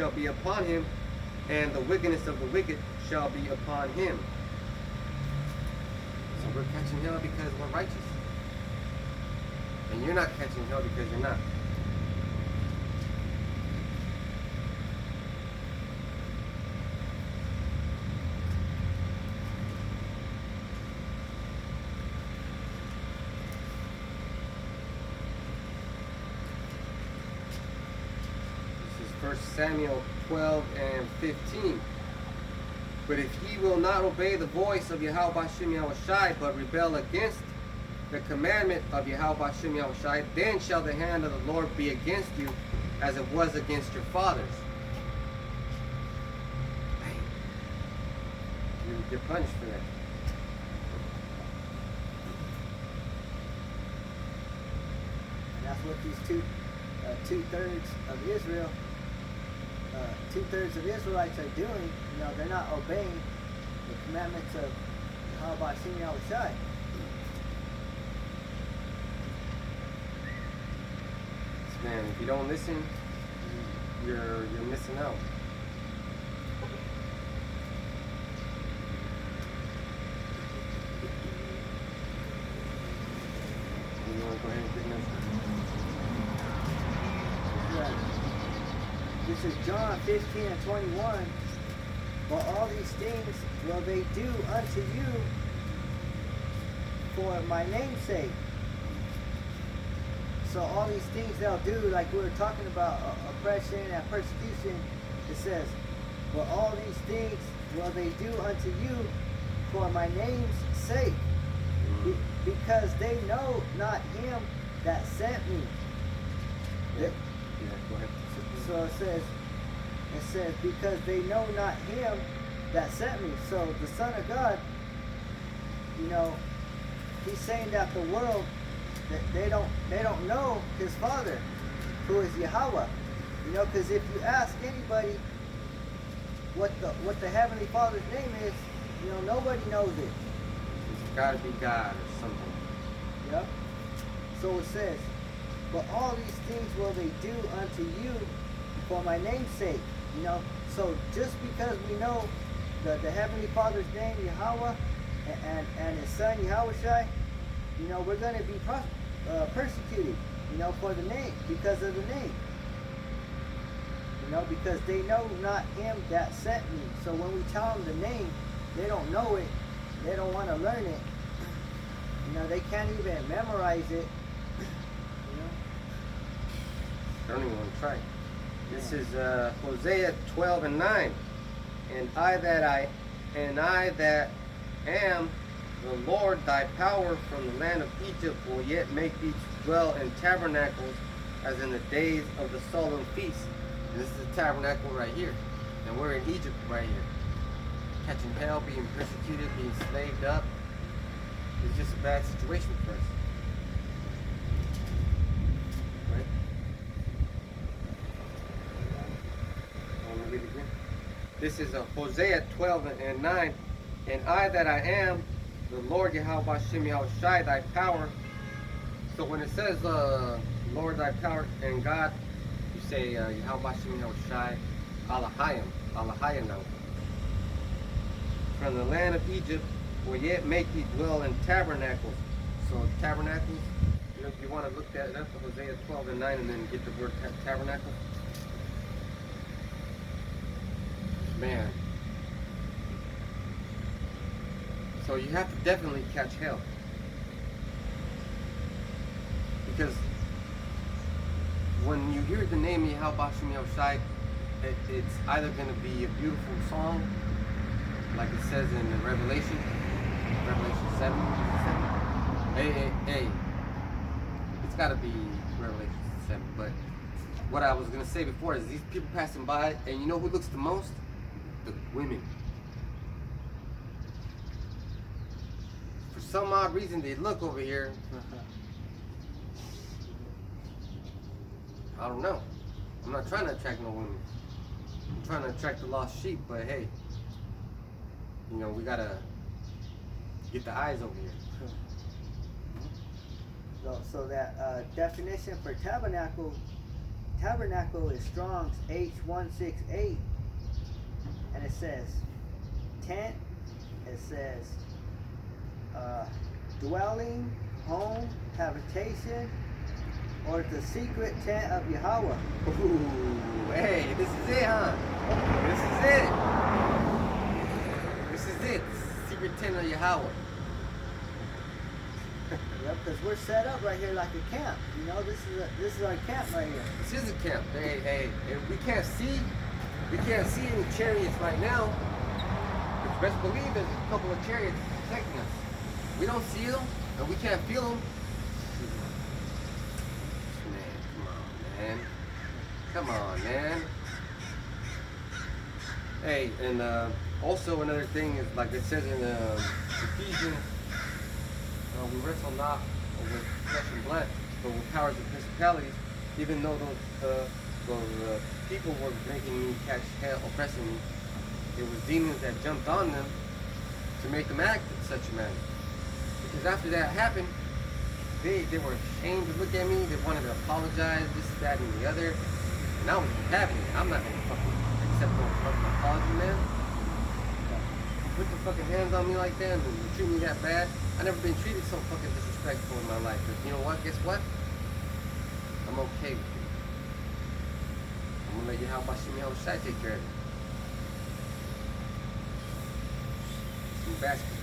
shall be upon him, and the wickedness of the wicked shall be upon him. So we're catching hell because we're righteous. And you're not catching hell because you're not. This is 1 Samuel 12 and 15. But if ye will not obey the voice of Yahweh Bashem Yahushai, but rebel against the commandment of Yahweh Bashem Yahushai, then shall the hand of the Lord be against you, as it was against your fathers. You get punished for that. And that's what these two-thirds of Israel, two-thirds of Israelites are doing. You know, they're not obeying the commandments of Yahweh Bashem Yahushai. Man, if you don't listen, you're missing out. You want to go ahead and get Right. This is John 15 and 21. But all these things will they do unto you for my name's sake. So all these things they'll do, like we were talking about, oppression and persecution, it says, but all these things will they do unto you for my name's sake, because they know not him that sent me. Yeah, go ahead. So it says, because they know not him that sent me. So the Son of God, you know, he's saying that the world, they don't know his Father, who is Yahweh. You know, because if you ask anybody what the Heavenly Father's name is, you know, nobody knows it. It's got to be God or something. Yep. So it says, but all these things will they do unto you for my name's sake. You know, so just because we know the Heavenly Father's name, Yahweh, and his Son, Yahushai, you know, we're going to be persecuted, you know, for the name, because of the name. You know, because they know not him that sent me. So when we tell them the name, they don't know it. They don't want to learn it. You know, they can't even memorize it. You know? I don't even want to try. This is Hosea 12 and 9. And I that am the Lord thy power from the land of Egypt will yet make thee to dwell in tabernacles as in the days of the solemn feast. And this is the tabernacle right here. And we're in Egypt right here. Catching hell, being persecuted, being slaved up. It's just a bad situation for us. Right? Want to read it again? This is Hosea 12 and 9. And I that I am, the Lord Yahweh Bashem Yahushai, thy power. So when it says Lord thy power and God, you say Yahweh Bashem Yahushai, Alahayim now. From the land of Egypt will yet make thee dwell in tabernacles. So tabernacles, you know, if you want to look that up, Hosea 12 and 9, and then get the word tabernacle. Man. So you have to definitely catch hell. Because when you hear the name Yahweh Bashem Yahushai, it's either going to be a beautiful song, like it says in Revelation 7. Hey. It's got to be Revelation 7. But what I was going to say before is these people passing by, and you know who looks the most? The women. For some odd reason, they look over here. I don't know. I'm not trying to attract no women. I'm trying to attract the lost sheep, but hey, you know, we gotta get the eyes over here. So that definition for tabernacle tabernacle is Strong's H168, and it says tent. It says dwelling, home, habitation, or the secret tent of Yahweh. Ooh, hey, this is it, huh? This is it. Secret tent of Yahweh. Yep, because we're set up right here like a camp. You know, this is our camp right here. This is a camp. Hey, we can't see any chariots right now. But best believe there's a couple of chariots protecting us. We don't see them, and we can't feel them. Man, come on, man. Hey, and also another thing is, like it says in Ephesians, we wrestle not with flesh and blood, but with powers and principalities. Even though those people were making me catch hell, oppressing me, it was demons that jumped on them to make them act in such a manner. Because after that happened, they were ashamed to look at me. They wanted to apologize, this, that, and the other. And I was happy. I'm not gonna fucking accept no fucking apology, man. Put the fucking hands on me like that and treat me that bad. I never been treated so fucking disrespectful in my life. But you know what? Guess what? I'm okay with it. I'm gonna let you how about Shimmy Shai take care of it. Some basket.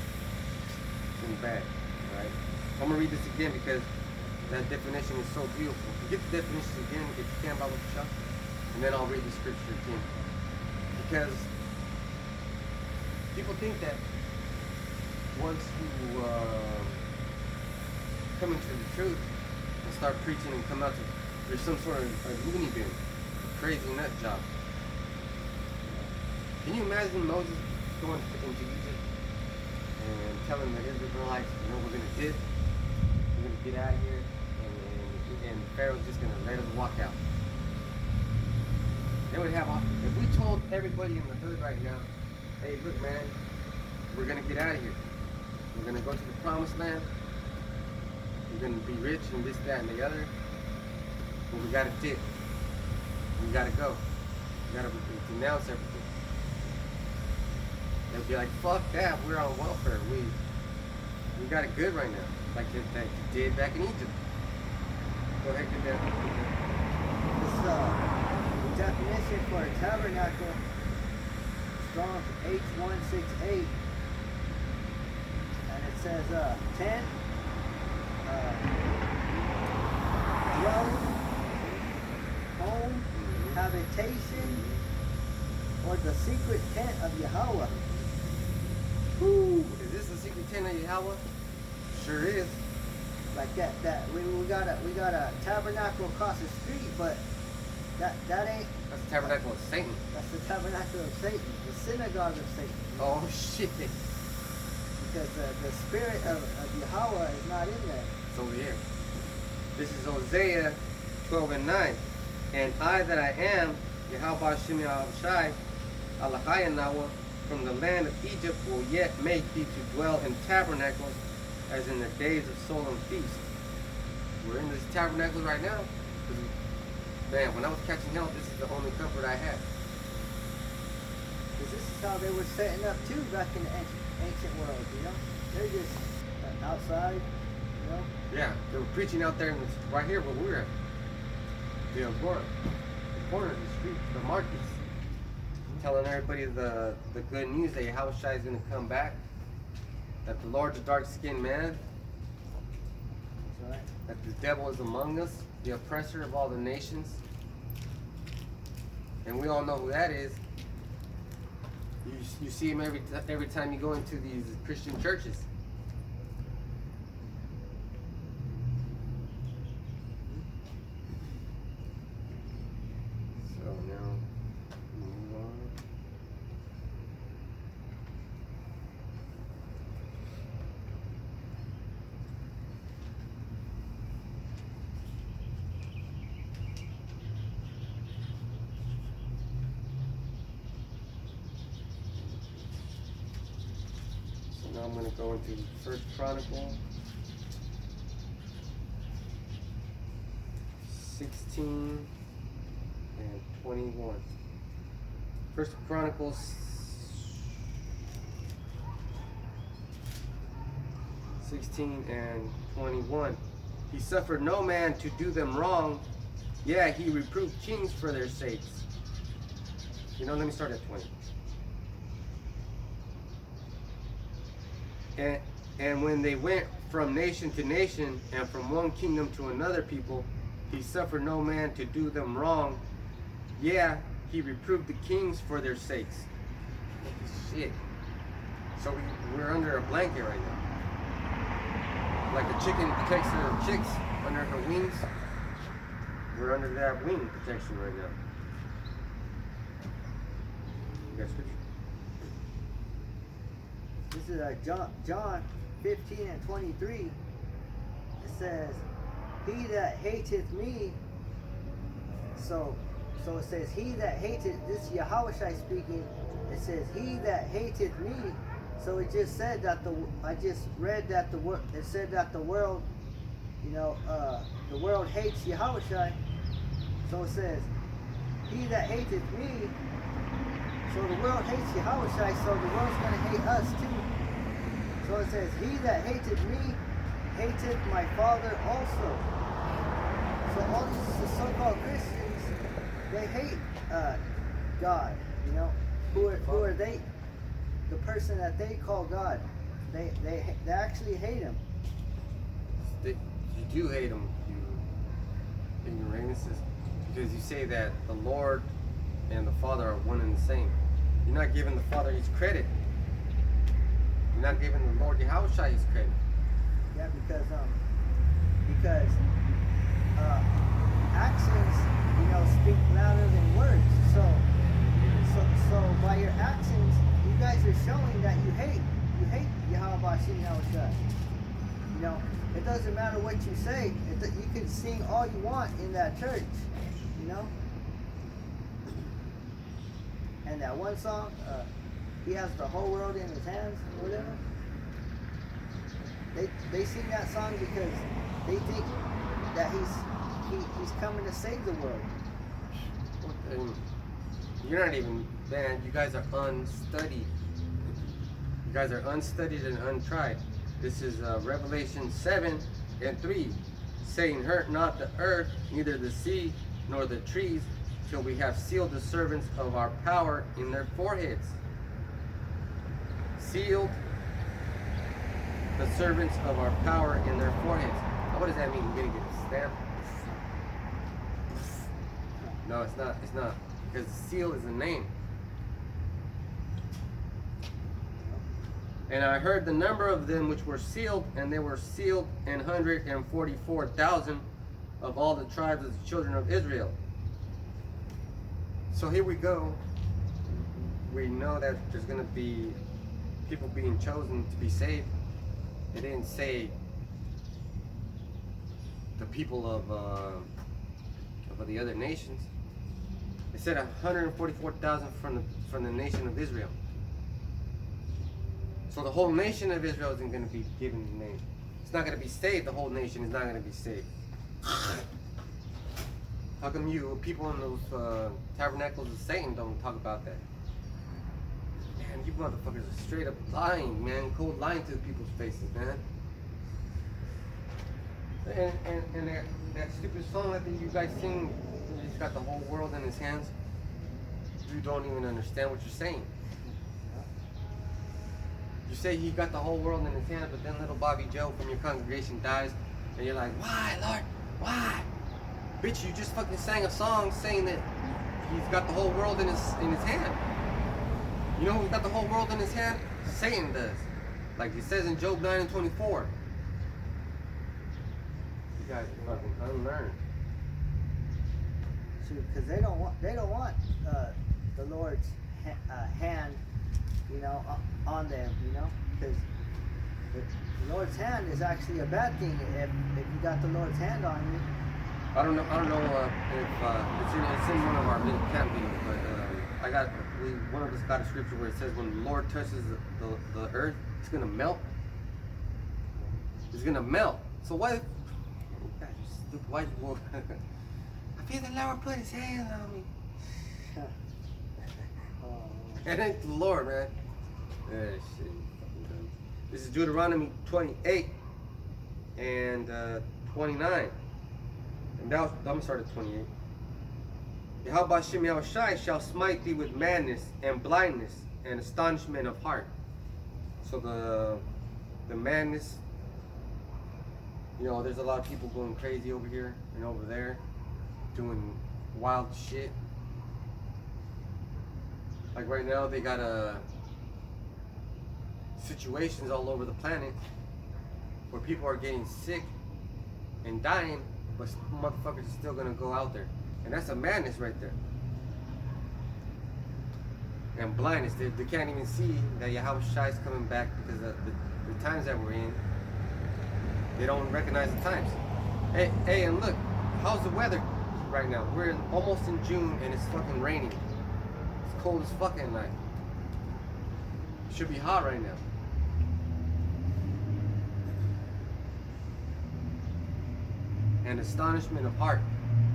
Some bad. Alright? I'm gonna read this again because that definition is so beautiful. Get the definitions again if you can, Bible Shah, and then I'll read the scripture again. Because people think that once you come into the truth and start preaching and come out to, there's some sort of a loony bin, a crazy nut job. Can you imagine Moses going into Egypt and telling the Israelites, you know, we're going to dip, we're going to get out of here, and Pharaoh's just going to let us walk out? They would have, if we told everybody in the hood right now, hey, look, man, we're going to get out of here. We're going to go to the promised land. We're going to be rich and this, that, and the other. But we got to dip. We got to go. We got to denounce everything. They'll be like, fuck that. We're on welfare. We got it good right now. Like you did back in Egypt. Go ahead, get that. This definition for a tabernacle, Strong's H168, and it says tent, dwelling, home, habitation, or the secret tent of Yahweh. Woo! Is this the secret tent of Yahweh? Sure is. Like that we got a tabernacle across the street, but that ain't. That's the tabernacle of Satan. That's the tabernacle of Satan, the synagogue of Satan. Oh shit! Because the spirit of Yahweh is not in there. It's over here. This is Hosea 12:9. And I that I am, Yahweh Shimei Shai, Alahayanawa, from the land of Egypt will yet make thee to dwell in tabernacles, as in the days of solemn feast. We're in this tabernacle right now. Man, when I was catching hell, this is the only comfort I had. Because this is how they were setting up too back in the ancient world, you know? They're just outside, you know? Yeah, they were preaching out there, and right here where we were at. The Agora, the corner of the street, the markets. Telling everybody the good news that Yahweh Shai is going to come back. That the Lord's a dark-skinned man. That's right. That the devil is among us, the oppressor of all the nations. And we all know who that is. You see him every time you go into these Christian churches. So now, move on. Now I'm going to go into First Chronicle 16. 21. First Chronicles 16 and 21. He suffered no man to do them wrong. Yeah, he reproved kings for their sakes. Let me start at 20. And when they went from nation to nation and from one kingdom to another people, he suffered no man to do them wrong. Yeah, he reproved the kings for their sakes. Shit. So we're under a blanket right now. Like a chicken protects her chicks under her wings. We're under that wing protection right now. You got scripture? This is John 15 and 23. It says, he that hateth me, so it says, he that hateth, this is Yahushua speaking, it says, he that hateth me. So it just said that I just read that it said that the world, the world hates Yahushua. So it says, he that hateth me, so the world hates Yahushua, so the world's going to hate us too. So it says, he that hated me, hated my Father also. So all these so-called Christians, they hate God, Who are they? The person that they call God. They actually hate him. You do hate him, you ignoramuses, because you say that the Lord and the Father are one and the same. You're not giving the Father his credit. You're not giving the Lord Yahushua his credit. Yeah, because actions, speak louder than words. So by your actions, you guys are showing that you hate Yahweh Shem Yahushua. It doesn't matter what you say. You can sing all you want in that church, And that one song, he has the whole world in his hands, or whatever. They sing that song because they think that he's coming to save the world. You're not even, man, you guys are unstudied. You guys are unstudied and untried. This is Revelation 7 and 3, saying, hurt not the earth, neither the sea, nor the trees, till we have sealed the servants of our power in their foreheads. Sealed the servants of our power in their foreheads. Now, what does that mean? You're gonna get a stamp? No, it's not. It's not. Because seal is a name. And I heard the number of them which were sealed, and they were sealed 144,000 of all the tribes of the children of Israel. So here we go. We know that there's going to be people being chosen to be saved. It didn't say the people of the other nations. It said 144,000 from the nation of Israel. So the whole nation of Israel isn't going to be given the name. It's not going to be saved. The whole nation is not going to be saved. How come you people in those tabernacles of Satan don't talk about that? Man, you motherfuckers are straight up lying, man. Cold lying to the people's faces, man. And that stupid song that you guys sing, he's got the whole world in his hands. You don't even understand what you're saying. You say he got the whole world in his hands, but then little Bobby Joe from your congregation dies, and you're like, why, Lord? Why? Bitch, you just fucking sang a song saying that he's got the whole world in his hand. You know who's got the whole world in his hand? Satan does. Like it says in Job 9 and 24. You guys are fucking unlearned. Because they don't want the Lord's hand, on them, because the Lord's hand is actually a bad thing if you got the Lord's hand on you. I don't know if it's in one of our little camp videos, but one of us got a scripture where it says when the Lord touches the earth, it's gonna melt. It's gonna melt. So why? Why? I feel the Lord put His hands on me. Oh, It ain't the Lord, man. Yeah, shit. Fucking dumb. This is Deuteronomy 28 and 29. And now, I'm gonna start at 28. Yahweh Hashem Yahushai shall smite thee with madness and blindness and astonishment of heart. So the madness, you know, there's a lot of people going crazy over here and over there, doing wild shit. Like right now, they got situations all over the planet where people are getting sick and dying, but motherfuckers are still gonna go out there. And that's a madness right there. And blindness, they can't even see that Yahweh Shai is coming back because of the times that we're in. They don't recognize the times. Hey, and look, how's the weather right now? We're almost in June and it's fucking raining. It's cold as fuck at night. It should be hot right now. And astonishment of heart.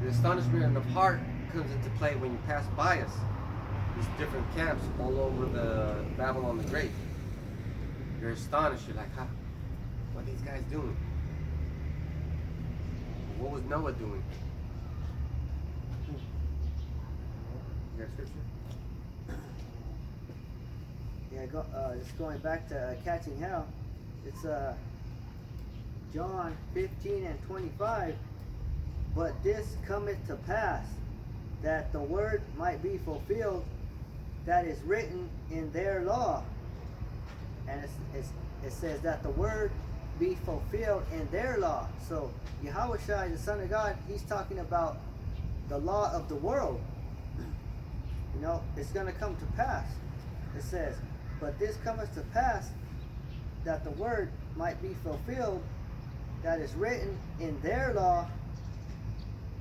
The astonishment of heart comes into play when you pass by us. These different camps all over the Babylon the Great. You're astonished. You're like, huh? What are these guys doing? What was Noah doing? You got scripture? Yeah, just going back to catching hell. It's John 15 and 25. But this cometh to pass, that the word might be fulfilled that is written in their law. And it says that the word be fulfilled in their law. So Yahweh Shai, the Son of God, he's talking about the law of the world. You know, it's going to come to pass. It says, but this cometh to pass, that the word might be fulfilled that is written in their law.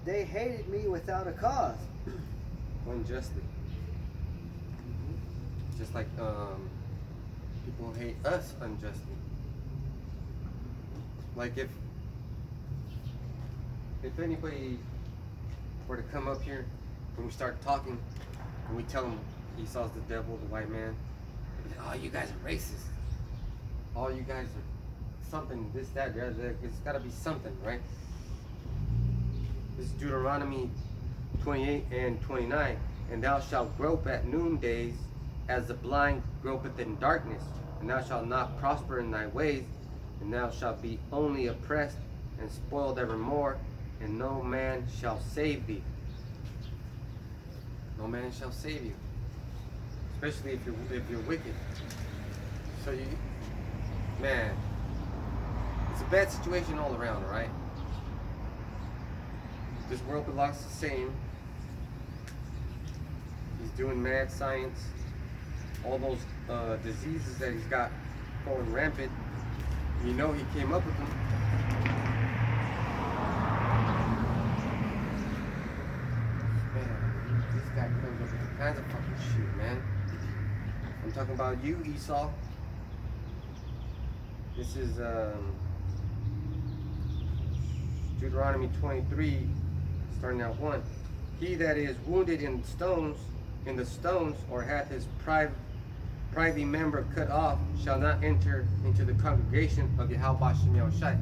They hated me without a cause. Unjustly. Just like people hate us unjustly. Like if anybody were to come up here and we start talking and we tell them Esau's the devil, the white man, they'd be like, oh, you guys are racist. Oh, you guys are something, this, that, the other. It's got to be something, right? This is Deuteronomy 28 and 29. And thou shalt grope at noondays as the blind gropeth in darkness. And thou shalt not prosper in thy ways. And thou shalt be only oppressed and spoiled evermore. And no man shall save thee. No man shall save you. Especially if you're wicked. So you, man, it's a bad situation all around, right? This world belongs to Satan. He's doing mad science. All those diseases that he's got going rampant. You know he came up with them. Man, this guy comes up with all kinds of fucking shit, man. I'm talking about you, Esau. This is Deuteronomy 23. Starting out 1. He that is wounded in the stones, or hath his privy member cut off, shall not enter into the congregation of Yahweh Hashem Yahushai.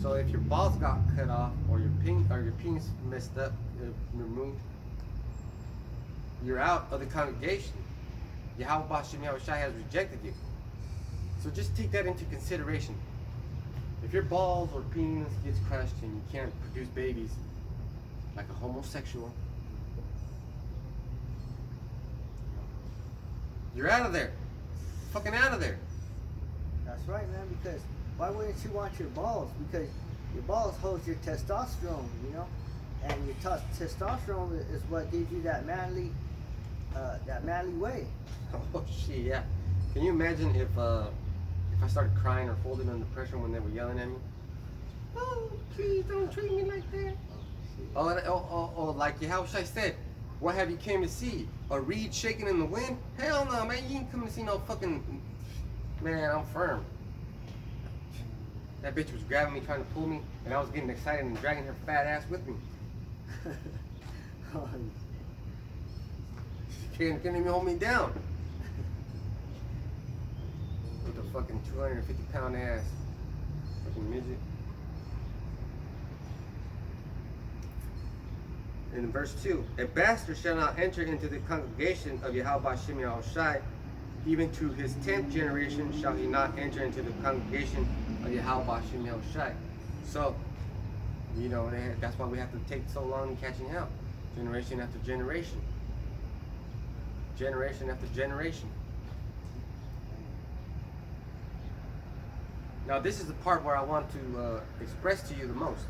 So if your balls got cut off, or your penis messed up, removed, you're out of the congregation. Yahweh Hashem Yahushai has rejected you. So just take that into consideration. If your balls or penis gets crushed and you can't produce babies, like a homosexual, you're out of there. Fucking out of there. That's right, man, because why wouldn't you want your balls? Because your balls hold your testosterone, you know? And your testosterone is what gives you that manly way. Oh shit, yeah. Can you imagine if I started crying or folding under pressure when they were yelling at me? Oh, please don't treat me like that. Oh, like Yahweh Shai said, what have you came to see? A reed shaking in the wind? Hell no, man, you ain't come to see no fucking... Man, I'm firm. That bitch was grabbing me, trying to pull me, and I was getting excited and dragging her fat ass with me. can't even hold me down. With a fucking 250-pound ass. Fucking midget. In verse 2, a bastard shall not enter into the congregation of Yahweh Shem Shai, even to his 10th generation shall he not enter into the congregation of Yahweh Shem Shai. So, you know, that's why we have to take so long in catching hell. Generation after generation. Generation after generation. Now this is the part where I want to express to you the most.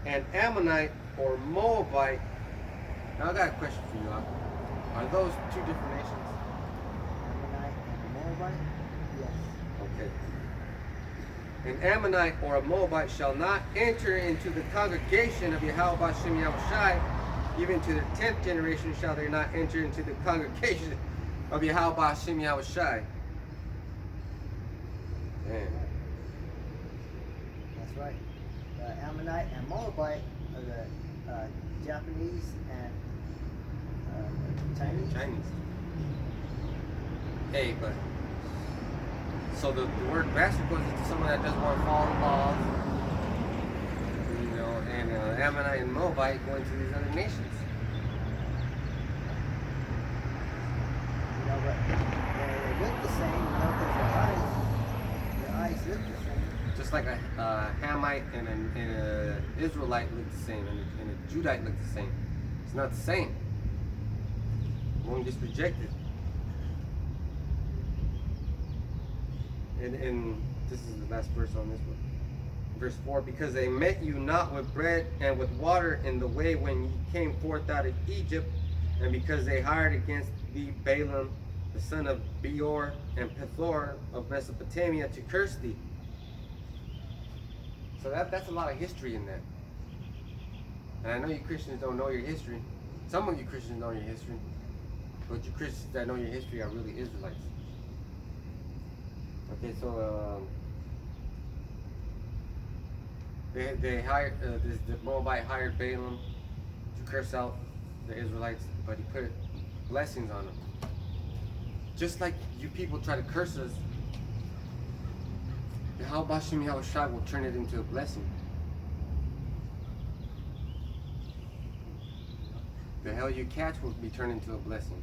An Ammonite or Moabite. Now I got a question for you, Uncle. Are those two different nations? Ammonite and Moabite? Yes. Okay. An Ammonite or a Moabite shall not enter into the congregation of Yahweh Shem Shai, even to their 10th generation shall they not enter into the congregation of Yahweh Shem Shai. Man. That's right. Ammonite and Moabite are the Japanese and Chinese. Hey, but so the word bastard goes into someone that doesn't want to follow the laws, you know, and Ammonite and Moabite go into these other nations. You know, but they look the same, you know, because their eyes look the same. Just like a Hamite and a Israelite look the same, and a Judite look the same. It's not the same. One gets rejected. And this is the last verse on this one. Verse 4, because they met you not with bread and with water in the way when ye came forth out of Egypt, and because they hired against thee Balaam, the son of Beor, and Pethor of Mesopotamia to curse thee. So that's a lot of history in that. And I know you Christians don't know your history. Some of you Christians know your history. But you Christians that know your history are really Israelites. Okay, so they hired the Moabite hired Balaam to curse out the Israelites, but he put blessings on them. Just like you people try to curse us, the Yahweh Shem Shai will turn it into a blessing. The hell you catch will be turned into a blessing.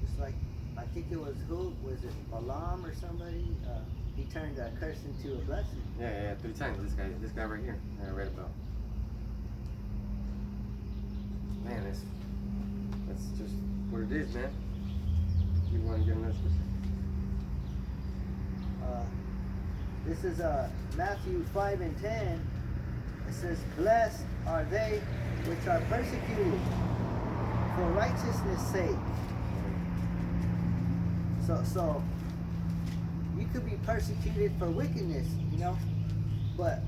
It's like, I think it was it Balaam or somebody? He turned a curse into a blessing. Yeah, 3 times. This guy right here, I read about. Man, that's just what it is, man. You want to get another scripture? This is Matthew 5 and 10. It says, blessed are they which are persecuted for righteousness' sake. So you could be persecuted for wickedness, you know, but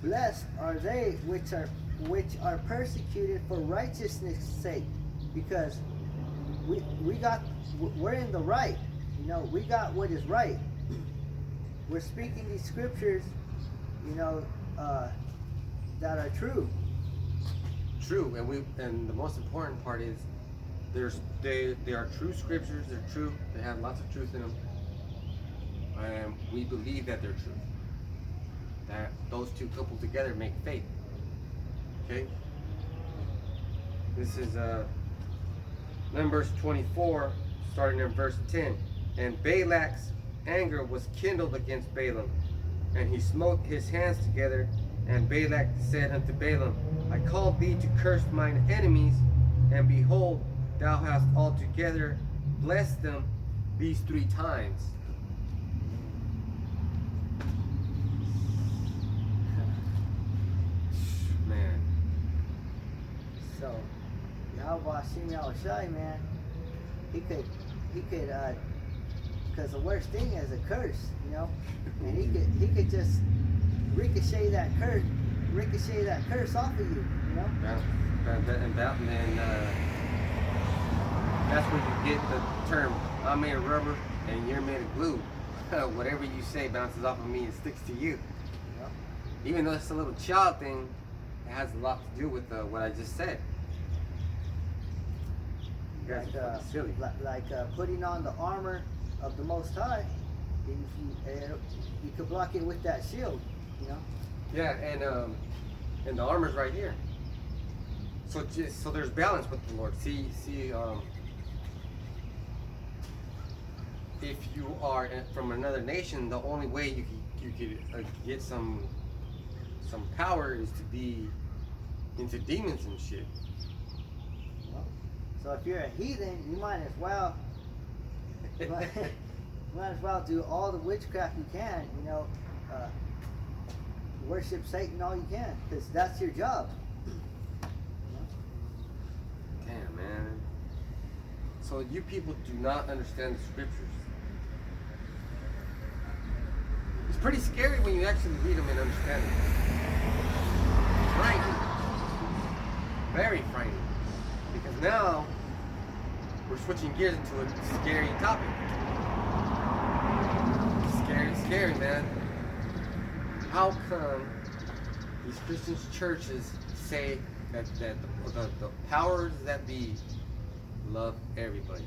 blessed are they which are persecuted for righteousness' sake, because we're in the right, you know, we got what is right. We're speaking these scriptures, you know, that are true. True, and the most important part is they are true scriptures. They're true. They have lots of truth in them, and we believe that they're true. That those two coupled together make faith. Okay. This is Numbers 24, starting in verse 10. And Balak's anger was kindled against Balaam, and he smote his hands together. And Balak said unto Balaam, I called thee to curse mine enemies, and behold, thou hast altogether blessed them these 3 times. Man. So, Yahweh Shem Shai, man, he could, because the worst thing is a curse, you know, and he could just ricochet that curse off of you, you know. Yeah, and then that's where you get the term, I'm made of rubber and you're made of glue. Whatever you say bounces off of me and sticks to you. Yep. Even though it's a little child thing, it has a lot to do with what I just said. You guys are fucking silly. Like putting on the armor of the Most High. You could block it with that shield, you know. Yeah, and the armor's right here. So there's balance with the Lord. See, if you are from another nation, the only way you could get some power is to be into demons and shit. So if you're a heathen, you might as well do all the witchcraft you can, you know, worship Satan all you can, because that's your job. Damn, man. So you people do not understand the scriptures. It's pretty scary when you actually read them and understand them. Frightening. Very frightening. Because now we're switching gears into a scary topic. Scary, man. How come these Christian churches say that the powers that be love everybody?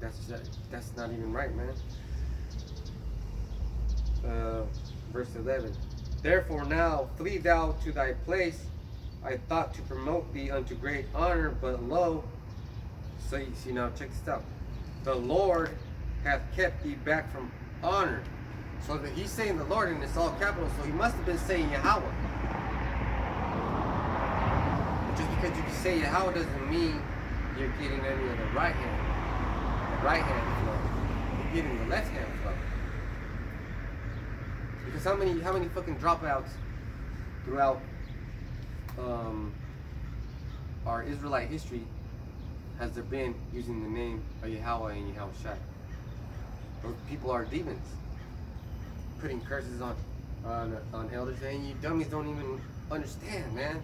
That's not even right, man. Verse 11. Therefore now flee thou to thy place. I thought to promote thee unto great honor, but lo. So you see now, check this out. The Lord hath kept thee back from honor. So that he's saying the Lord, and it's all capital, so he must have been saying Yahweh. Just because you can say Yahweh doesn't mean you're getting any of the right hand flow. You're getting the left hand flow. Because how many fucking dropouts throughout our Israelite history has there been using the name of Yahweh and Yahweh Shai? Those people are demons, putting curses on elders, and you dummies don't even understand, man.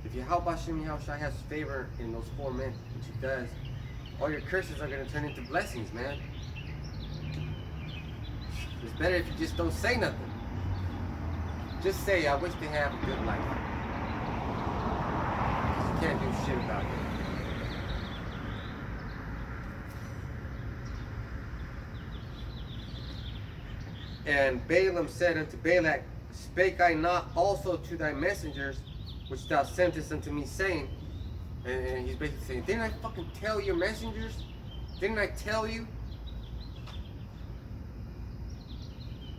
If Yahweh Hashem Yahweh Shai has favor in those 4 men, which he does, all your curses are going to turn into blessings, man. It's better if you just don't say nothing. Just say, I wish they have a good life. Because you can't do shit about it. And Balaam said unto Balak, spake I not also to thy messengers, which thou sentest unto me, saying, and he's basically saying, didn't I fucking tell your messengers? Didn't I tell you?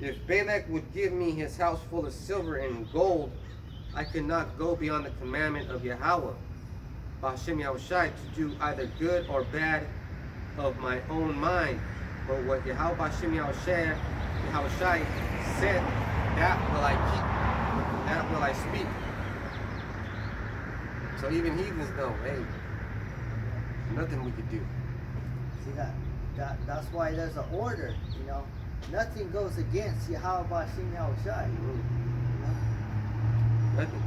If Balak would give me his house full of silver and gold, I could not go beyond the commandment of Yahweh, Hashem Yahweh Shai, to do either good or bad of my own mind. But what Yahweh Hashem Yahweh Shai said, that will I keep, that will I speak. So even heathens know, hey, nothing we could do. See that's why there's an order, you know. Nothing goes against Yahweh Hashem Yahweh Shai. Mm-hmm. Nothing.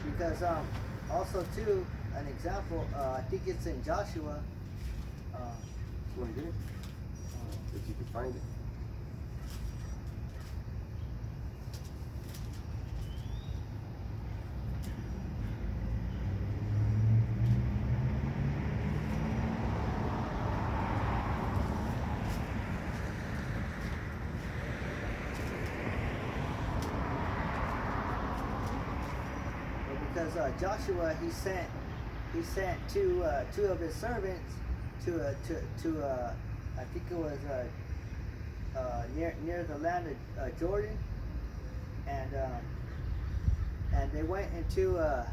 Because also too, an example, I think it's in Joshua. You want to get it? If you can find it. Because Joshua, he sent two of his servants to I think it was near the land of Jordan, and they went into a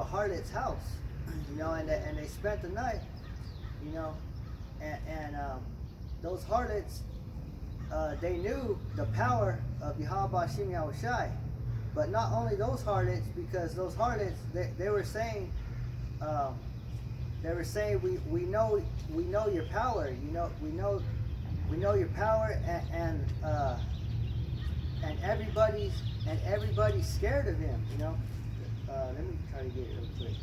harlot's house, you know, and they spent the night, you know, and those harlots, they knew the power of Yahweh Hashem Yahweh Shai. But not only those harlots, because those harlots, they were saying, we know your power, you know, we know your power, and everybody's scared of him, you know. Let me try to get it real quick.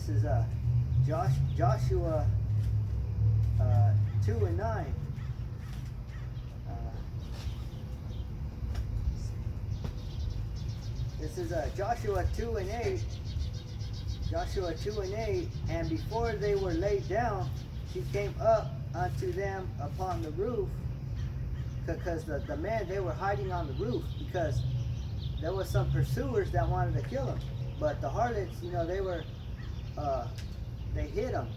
This is Joshua 2 and 9. This is Joshua 2 and 8. Joshua 2 and 8. And before they were laid down, she came up unto them upon the roof. Because the men, they were hiding on the roof because there were some pursuers that wanted to kill them. But the harlots, they were, they hid them.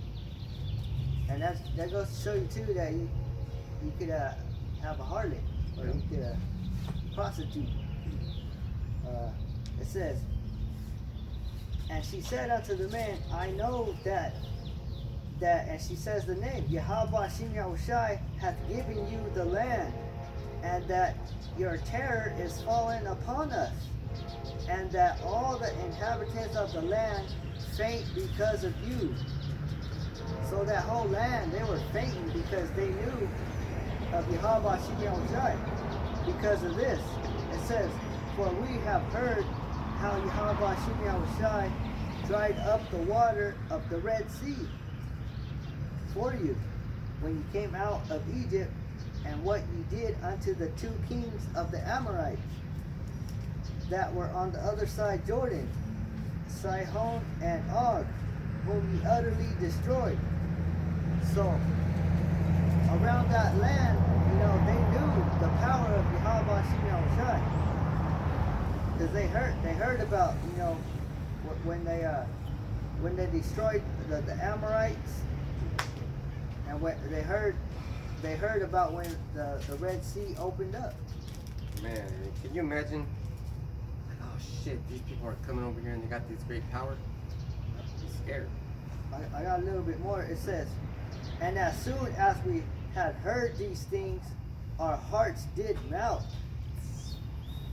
And that goes to show you too that you could have a harlot or you could prostitute. It says, and she said unto the man, I know that, and she says the name, Yahweh Shem Yahushai hath given you the land, and that your terror is fallen upon us, and that all the inhabitants of the land faint because of you. So that whole land, they were fainting because they knew of Yahweh Shem Yahushai. Because of this, it says, for we have heard how Yahweh Shem Yahushai dried up the water of the Red Sea for you when you came out of Egypt, and what you did unto the 2 kings of the Amorites that were on the other side Jordan, Sihon and Og, whom ye utterly destroyed. So around that land, they knew the power of Yahweh Shem Yahushai. Because they heard about, when they destroyed the Amorites, and when they heard about when the Red Sea opened up. Man, can you imagine? Oh shit, these people are coming over here and they got this great power. I'm scared. I got a little bit more. It says, and as soon as we had heard these things, our hearts did melt.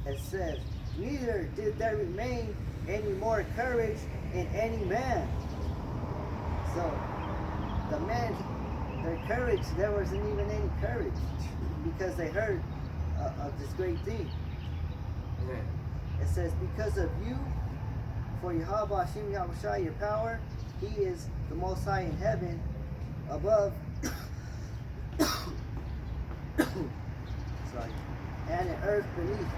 It says, neither did there remain any more courage in any man. So the men, their courage, there wasn't even any courage because they heard of this great thing. Yeah. It says, because of you, for Yahweh Shem Yahushai, your power, he is the most high in heaven above sorry, and in earth beneath.